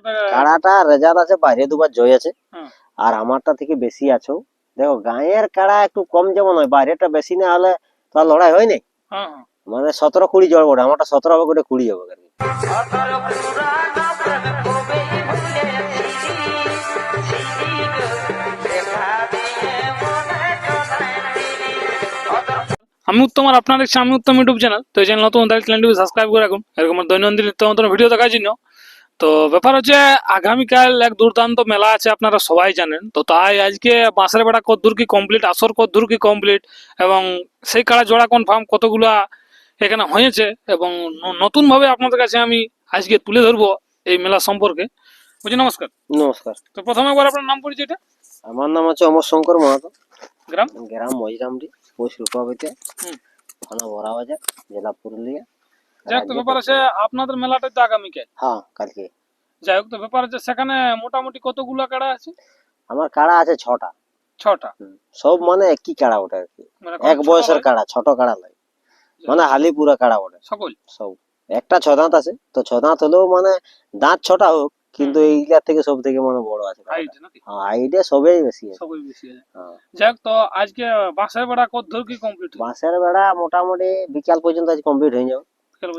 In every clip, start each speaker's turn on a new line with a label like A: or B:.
A: কাড়াটা রেজাল্ট আছে, বাইরে দুবার জয় আছে আর আমারটা থেকে বেশি আছো। দেখো গাঁয়ের কাড়া একটু কম যেমন হয়, বাইরেটা বেশি না হলে তো আর লড়াই হয় নাই। মানে 17-20 জড় বটে, আমারটা 17 হবে, গোটে 20 হবে আর কি।
B: আমি উত্তম আর আপনার দেখছি আমি উত্তম ইউটিউব চ্যানেল। তো এই চ্যানেল নতুন চ্যানেলটি সাবস্ক্রাইব করে রাখুন এরকম দৈনন্দিন নিত্য নতুন ভিডিও দেখার জন্য। তো ব্যাপার হচ্ছে আগামীকাল এক দুর্দান্ত মেলা আছে, আপনারা সবাই জানেন। তো তাই আজকে বাঁশের বেড়া কতদূর কি কমপ্লিট, আসর কতদূর কি কমপ্লিট, এবং সেই কাড়া জোড়া কনফার্ম কতগুলা এখানে হয়েছে, এবং নতুন ভাবে আপনাদের কাছে আমি আজকে তুলে ধরবো এই মেলা সম্পর্কে। বুঝি, নমস্কার।
A: নমস্কার।
B: তো প্রথমে একবার আপনার নাম পরিচয়টা।
A: আমার নাম হচ্ছে অমর শঙ্কর মাহাতো,
B: গ্রাম
A: গ্রাম মজিরামডি, পোস্ট রূপাবতী, থানা বড়াবাজার, জেলা পুরুলিয়া।
B: যাই হোক, তো ব্যাপার আছে আপনাদের মেলাটা তো আগামীকাল।
A: হ্যাঁ, কালকে।
B: যাই হোক, তো ব্যাপার হচ্ছে সেখানে মোটামুটি কতগুলা কাড়া আছে?
A: আমার কাড়া আছে 6টা।
B: 6টা।
A: সব মানে একই কাড়া ওটা আর কি,
B: মানে
A: এক বয়সের কাড়া, ছোট কাড়া নয়, মানে হালি পুরা কাড়া ওটা
B: সকল
A: সব। একটা 6 দাঁত আছে, তো 6 দাঁত হলেও মানে দাঁত 6টা হোক, কিন্তু এইগুলা থেকে সব থেকে মানে বড় আছে। হ্যাঁ, হাইটে সবেই বেশি আছে।
B: যাই হোক, তো আজকে বাঁশের বেড়া কতদূর কি কমপ্লিট?
A: বাঁশের বেড়া মোটামুটি বিকাল পর্যন্ত আজ কমপ্লিট হয়ে যাবে,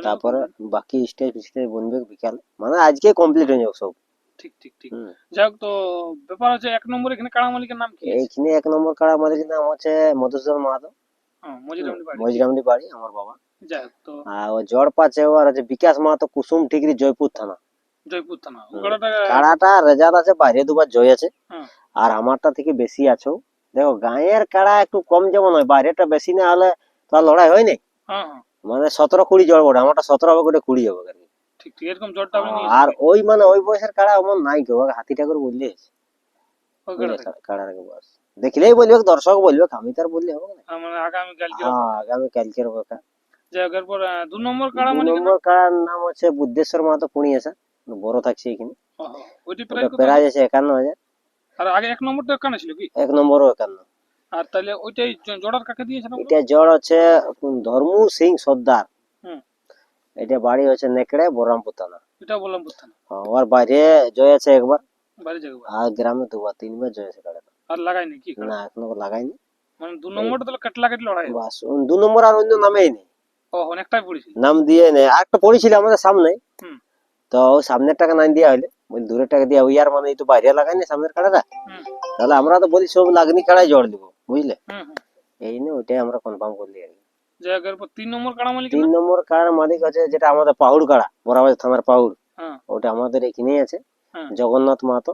A: তারপরে বাকি স্টেজ বনবে বিকাল, মানে আজকে কমপ্লিট হয়ে যাবে সব।
B: ঠিক ঠিক ঠিক। যাই হোক, তো ব্যাপার আছে 1 নম্বর এখানে কাড়া মালিকের নাম কি?
A: এইখানে 1 নম্বর কাড়া মালিকের নাম হচ্ছে মধুসূদন মাহাতো, মজিরামডি বাড়ি আমার বাবা।
B: যাই হোক, তো
A: আর ও জড় পাচ্ছে ওর হচ্ছে বিকাশ মাহাতো, কুসুম ঠিকরি, জয়পুর থানা। কাড়াটা রেজাল্ট আছে, বাইরে দুবার জয় আছে আর আমারটা থেকে বেশি আছো। দেখো গাঁয়ের কাড়া একটু কম যেমন হয়, বাইরেটা বেশি না হলে তো আর লড়াই হয় নাই। মানে 17-20 জড় বটে, আমারটা 17 হবে, গোটে 20 হবে আর কি।
B: ঠিক ঠিক, এরকম জড়টা আপনি নিয়েছেন।
A: আর ওই মানে ওই বয়সের কাড়া এমন নাই কেউ, হাতি ঠাকুর বললে কাড়াটাকে বাস দেখলেই বলবে, দর্শক বলবে, আমি তার বললে হবে না।
B: মানে আগামী কালকে।
A: হ্যাঁ, আগামী কালকের কথা।
B: যাই হোক, এরপর 2 নম্বর কাড়া
A: 2
B: মালিকের
A: নম্বর কাড়ার নাম হচ্ছে বুদ্ধেশ্বর মাহাতো, পুনিয়াসা, বড় থাকছে এখানে।
B: ওইটি
A: প্রাইজ আছে 51,000।
B: আর আগে 1 নম্বরটা কানে ছিল কি?
A: 1 নম্বরও 51।
B: আর তাহলে ওইটাই জোড়ার কাকে দিয়েছেন?
A: এটা জড় হচ্ছে ধর্ম সিং সর্দার। এটা বাড়ি হচ্ছে নেকড়ে, বলরামপুর থানা।
B: এটা বলরামপুর থানা।
A: ওর বাইরে জয় আছে একবার,
B: বাইরে যাবে,
A: আর গ্রামে 2-3 বার জয় আছে কাড়াটা।
B: আর লাগাইনি কি?
A: না, এখনো লাগাইনি।
B: মানে 2 নম্বরটা তাহলে কাটলা কাটলি লড়াই
A: বাস 2 নম্বর আর অন্য নামেই নেই।
B: ও, অনেকটাই পড়েছিল,
A: নাম দিয়ে নেই। আর একটা পড়েছিল আমাদের সামনে, তো ওই সামনের টাকা নাই দেওয়া হইলে, বলি দূরের টাকা দিয়া, ওই আর মানে এই তো বাইরে লাগাইনি সামনের কাড়াটা, তাহলে আমরা তো বলি সব লাগনি কাড়াই জড় দিব, বুঝলে। এই নিয়ে ওইটাই আমরা কনফার্ম করলি আর কি।
B: 3 নম্বর কাড়া মালিক?
A: 3 নম্বর কাড়ার মালিক আছে যেটা আমাদের পাহুড় কাড়া, বড়াবাজার থানার পাহুড়, ওটা আমাদের এখানেই আছে, জগন্নাথ মাহাতো।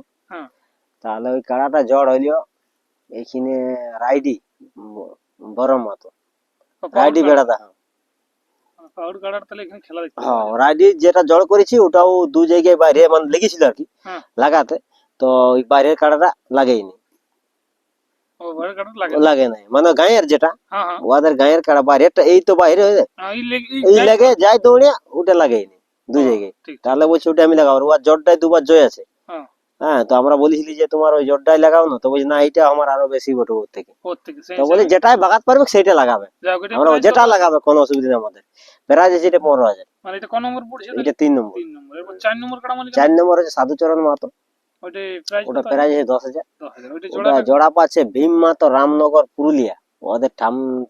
A: তাহলে ওই কাড়াটা জড় হইল এইখানে রাইডি বড় মাহাতো, রাইডি বেড়াদা।
B: পাউড কাড়ার তাহলে এখানে খেলা দেখতে।
A: হ্যাঁ, রাইডি যেটা জড় করেছি ওটাও 2 জায়গায় বাইরে মানে লেগেছিল আর কি লাগাতে, তো ওই বাইরের কাড়াটা লাগাইনি। লাগে নাই, মানে গাঁয়ের যেটা ওদের গাঁয়ের কাড়া, বাইরেটা এই তো বাইরে হয়ে যায়, এই লাগে যাই দৌড়ে, ওটা লাগাইনি 2 জায়গায়। তাহলে বলছি ওটা আমি লাগাবো, ওর জড়টাই 2 বার জয় আছে। হ্যাঁ, তো আমরা বলেছিলি যে তোমার ওই জড়টাই লাগাও না, তো বলছি না, এইটা আমার আরো বেশি বটে ওর থেকে। তো বলি যেটাই বাগাত পারবে সেটা লাগাবে, আমরা যেটা লাগাবে কোনো অসুবিধা নেই আমাদের। প্রাইজ আছে এটা 15,000।
B: মানে এটা কোন নম্বর পড়ছে?
A: এটা 3 নম্বর।
B: 3 নম্বর। এরপর 4 নম্বর কাড়া মালিক?
A: 4 নম্বর হচ্ছে সাধুচরণ মাহাতো, ওটা প্রাইজ আছে 10,000। ওটা জোড়া পাচ্ছে ভীম মাহাতো, রামনগর, পুরুলিয়া। ওদের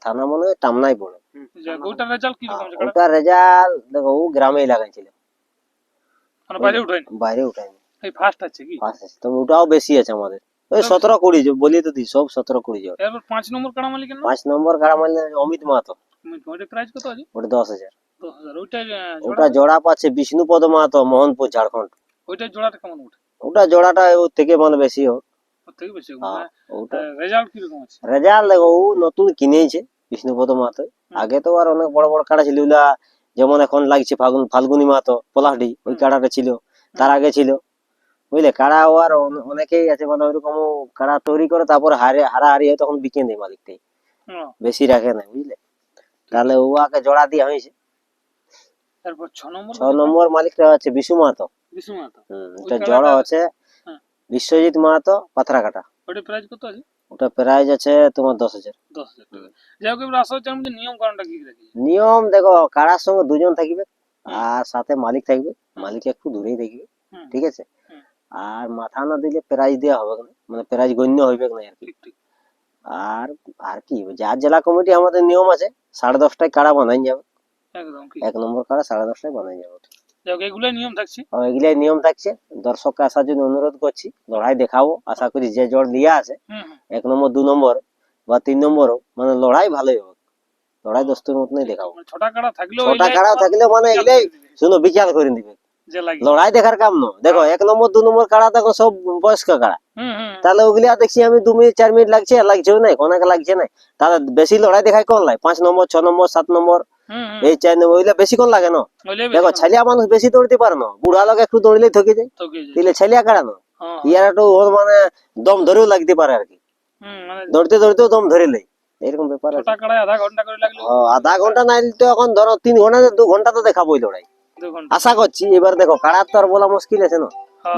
A: থানা মনে হয় টামনাই পড়ে।
B: ওটার রেজাল্ট কি রকম?
A: ওটার রেজাল্ট দেখো, ও গ্রামেই লাগাইছিল,
B: মানে বাইরে উঠায়নি।
A: বাইরে উঠায়নি,
B: এই ফার্স্ট আছে কি?
A: ফার্স্ট আছে, তবে ওটাও বেশি আছে আমাদের, ওই 17-20 বলি তো দি, সব 17-20 জন।
B: এরপর 5 নম্বর কাড়া মালিকের নাম?
A: 5 নম্বর কাড়া মালিক অমিত মাহাতো।
B: ওটা প্রাইস কত আছে?
A: ওটা 10,000।
B: 10,000।
A: ওটা জোড়া পাচ্ছে বিষ্ণুপদ মাহাতো, মোহনপুর, ঝাড়খণ্ড।
B: ওইটা জোড়াটা কেমন ওঠে?
A: ওটা জোড়াটা ওর থেকে মানে বেশি হোক,
B: ওর থেকে বেশি। ওটা রেজাল্ট কি রকম আছে?
A: রেজাল্ট দেখো, ও নতুন কিনেছে বিষ্ণুপদ মাহাতো। আগে তো আর অনেক বড় বড় কাড়া ছিল, ওগুলা যেমন এখন লাগছে ফাল্গুনি মাহাতো পলাশডি, ওই কাড়াটা ছিল, তার আগে ছিল, বুঝলে। কাড়া আর অনেকেই আছে, মানে ওইরকম কাড়া তৈরি করে তারপরে হারাহারি হয়, তখন বিকে দেয় মালিকটাই, বেশি রাখে না, বুঝলে। তাহলে ওকে জোড়া দিয়া হয়েছে।
B: তারপর 6
A: নম্বর মালিকটা হচ্ছে বিশু মাহাতো। এটা জোড়া আছে বিশ্বজিৎ মাহাতো, পাথরাঘাটা।
B: ওটা প্রাইস কত আছে?
A: ওটা প্রাইস আছে তোমার 10,000।
B: 10,000 টাকা। যাই হোক, এবার আসলে চার মধ্যে নিয়ম কারণটা কি রাখি?
A: নিয়ম দেখো, কাড়ার সঙ্গে 2 জন থাকবে আর সাথে মালিক থাকবে, মালিক একটু দূরেই থাকবে, ঠিক আছে। আর মাথা না দিলে প্রাইজ দেওয়া হবে না, মানে প্রাইজ গণ্য হইবে না আর কি। আর আর কি যার জেলা কমিটি আমাদের নিয়ম আছে 10:30টায় কাড়া বানাই যাবে,
B: একদম
A: 1 নম্বর কাড়া 10:30টায় বানাই যাবে।
B: এগুলাই নিয়ম থাকছে,
A: এগুলাই নিয়ম থাকছে। দর্শককে আসার জন্য অনুরোধ করছি, লড়াই দেখাবো। আশা করি যে জোর লিয়া আছে 1 নম্বর 2 নম্বর বা 3 নম্বরও, মানে লড়াই ভালোই হবে, লড়াই দস্তুর মতনই দেখাবো।
B: ছোটা কাড়া থাকলেও
A: মানে এগুলাই শুনো বিকাল করে দিবে, লড়াই দেখার কাম না। দেখো 1 নম্বর 2 নম্বর কাড়া দেখো সব বয়স্ক কাড়া, তাহলে ওগুলা দেখছি আমি 2 মিনিট 4 মিনিট লাগছে, লাগছেও নাই কোনাকে লাগছে না, তাহলে বেশি লড়াই দেখায় কোন লাই 5 নম্বর 6 নম্বর 7 নম্বর এই 4 নম্বর ওইগুলা বেশি কোন লাগে না। দেখো ছেলিয়া মানুষ বেশি দৌড়তে পারে না, বুড়া লোক একটু দৌড়লেই থকে যায়, দিলে ছেলিয়া কাড়া না ইয়ার একটু মানে দম ধরেও লাগতে পারে আর কি, দৌড়তে দৌড়তেও দম ধরে লাই, এরকম ব্যাপার আছে। আধা ঘন্টা নাই তো এখন ধরো 3 ঘন্টা 2 ঘন্টা তো দেখাবোই লড়াই, আশা করছি। এবার দেখো কাড়া তো আর বলা মুশকিল আছে না,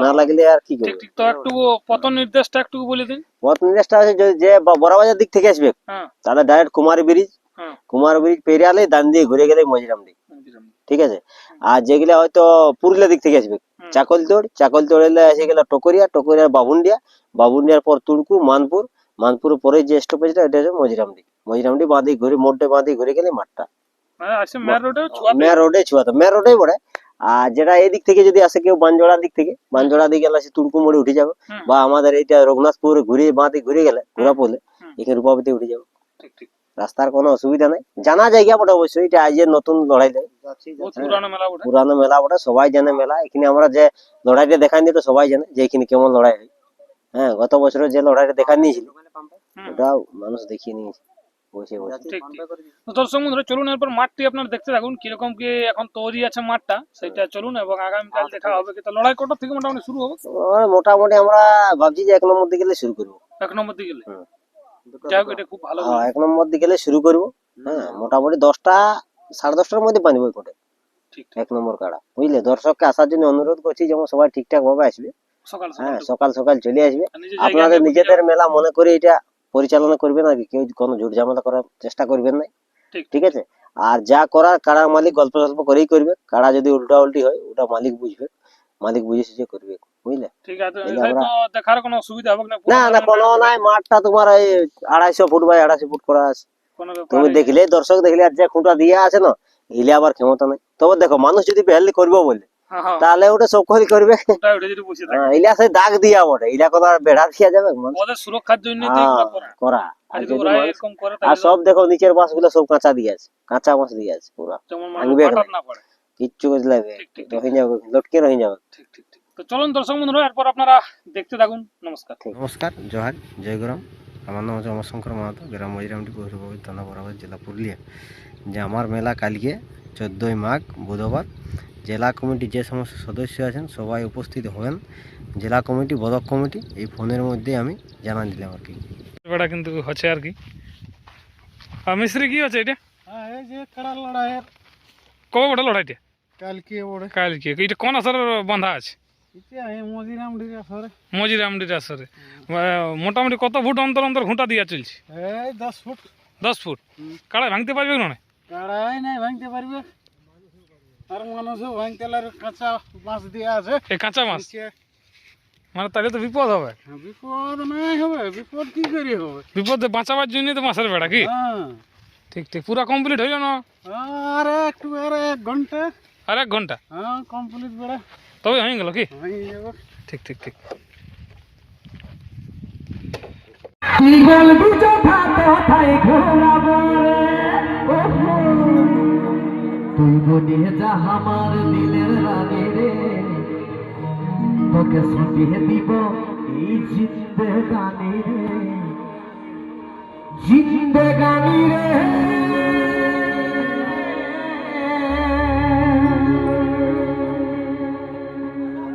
A: না লাগলে আর কি করবে।
B: ঠিক তো একটু পতন নির্দেশটা একটু বলে দিন।
A: পথ নির্দেশটা আছে যে বড়বাজার দিক থেকে আসবে তাহলে ডাইরেক্ট কুমার ব্রিজ পেরিয়ালে ডান দিয়ে ঘুরে গেলে মজিরামডি, ঠিক আছে। আর যেগুলা হয়তো পুরুলিয়া দিক থেকে আসবে চাকলতোড় এলে এসে গেলে টকরিয়া বাবুন্ডিয়ার পর তুড়কু মানপুরের পরে যে স্টপেজটা এটা হচ্ছে মজিরামডি বাঁধি ঘুরে মোড়টা বাঁধি ঘুরে গেলে মাঠটা মেয়ার রোডে পড়ে। আর যেটা এই দিক থেকে যদি আসে কেউ বানজোড়া দিক গেলে তুড়কু মোড়ে উঠে যাবে, বা আমাদের এইটা রঘুনাথপুরে বাঁধি ঘুরে গেলে ঘোরা পড়লে এখানে রূপাবতী উঠে যাবে। রাস্তার কোনো অসুবিধা নাই, জানা জায়গা বটে অবশ্যই, এটা আজের নতুন লড়াই দেয়, পুরানো মেলা বটে, সবাই জানে মেলা। এখানে আমরা যে লড়াইটা দেখাই দিই সবাই জানে যে এখানে কেমন লড়াই হয়। হ্যাঁ, গত বছরে যে লড়াইটা দেখান নিয়েছিল ওটা মানুষ দেখিয়ে নিয়েছে বসে বসে।
B: দর্শক বন্ধুরা চলুন এরপর মাঠটি আপনারা দেখতে থাকুন কিরকম কি এখন তৈরি আছে মাঠটা, সেটা চলুন এবং আগামীকাল দেখা হবে। কি লড়াই কটা থেকে মোটামুটি শুরু হবে?
A: মোটামুটি আমরা ভাবছি যে 1 নম্বর দিকে গেলে শুরু করবো।
B: 1 নম্বর দিকে গেলে যাই হোক, এটা খুব ভালো।
A: 1 নম্বর দিকে গেলে শুরু করবো। হ্যাঁ, মোটামুটি 10টা 10:30টার মধ্যে বানবো কোটে 1 নম্বর কাড়া, বুঝলে। দর্শককে আসার জন্য অনুরোধ করছি, যেমন সবাই ঠিকঠাক ভাবে আসবে। হ্যাঁ, সকাল সকাল চলে আসবে। আপনাদের নিজেদের মেলা মনে করে এটা পরিচালনা করবেন, আর কেউ কোনো ঝুট ঝামেলা করার চেষ্টা করবেন না, ঠিক আছে। আর যা করার কাড়া মালিক গল্প করেই করবে, কাড়া যদি উল্টা উল্টি হয় ওটা মালিক বুঝবে, মালিক বুঝে সুঝে করবে, বুঝলে।
B: ঠিক আছে, দেখার কোনো অসুবিধা হবে
A: না? না, কোনো নাই। মাঠটা তোমার এই 250 ফুট বাই 250 ফুট করা আছে, তুমি দেখলে দর্শক দেখলে আর যে খুঁটা দিয়ে আছে না এলে আবার ক্ষমতা নাই। তবে দেখো মানুষ যদি বেহালি করবো বলে তাহলে ওটা সব করে করবে, ইলা সে দাগ দিয়া বটে, ইলা কোনো আর বেড়া দিয়া যাবে
B: সুরক্ষার জন্য
A: করা। আর সব দেখো নিচের বাঁশ গুলো সব কাঁচা দিয়ে আছে, কাঁচা বাঁশ দিয়ে আছে, পুরা কিচ্ছু লটকে রয়ে যাবে।
B: তো চলুন দর্শক বন্ধুরা এরপর আপনারা দেখতে থাকুন।
A: নমস্কার, জোহার, জয় গুরাম। আমার নাম হচ্ছে অমরশঙ্কর মাহাতো, গ্রাম মজিরামডি, পৌরসভা থানা বরাবর, জেলা পুরুলিয়া। যে আমার মেলা কালকে 14ই মাঘ বুধবার। জেলা কমিটি যে সমস্ত সদস্য আছেন সবাই উপস্থিত হবেন। জেলা কমিটি বদক কমিটি এই ফোনের মধ্যে আমি জানা দিলাম আর কি।
B: এটা কিন্তু হচ্ছে আর কি। মিস্ত্রি কি হচ্ছে এটা?
C: এই যে কাড়া লড়াইয়ের
B: কবে বড় লড়াইটা?
C: কালকে
B: এটা কোন আসরে বাঁধা আছে?
C: মজিরামডির আসরে।
B: মোটামুটি কত ফুট অন্তর অন্তর ঘুঁটা দিয়া চলছে?
C: এই 10 ফুট।
B: 10 ফুট। কাড়াই ভাঙতে পারবে না?
C: কাড়াই নাই ভাঙতে পারবে, আর মানুষও ভাঙতে লার কাঁচা বাঁশ দিয়া আছে।
B: এই কাঁচা বাঁশ মানে তাহলে তো বিপদ হবে।
C: বিপদ নাই হবে, বিপদ কি করে হবে?
B: বিপদ বাঁচাবার জন্য তো বাঁশের বেড়া কি? ঠিক পুরা কমপ্লিট হইল না?
C: আর একটু আর 1 ঘন্টা।
B: আর 1 ঘন্টা?
C: হ্যাঁ, কমপ্লিট বেড়া
B: তবে হয়ে গেল কি?
C: হয়ে যাবে।
B: ঠিক
D: তুই বলবি যথা তথায় ঘোরাবো রে, তুই বলি যা আমার দিলের রানী রে, তোকে শুনিয়ে দিব এই জিন্দেগানি রে।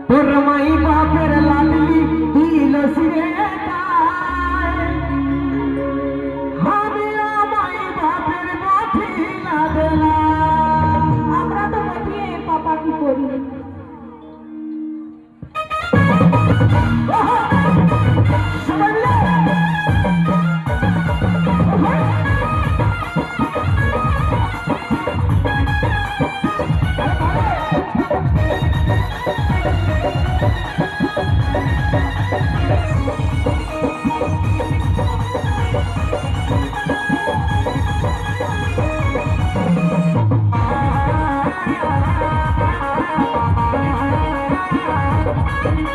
D: তোর মাই বাপের লাডলি দিল সিরে, আমি মাই বাপের বাঠি না দিলাম। আমরা তো বাঠিয়ে পাপা কি করি? Thank you.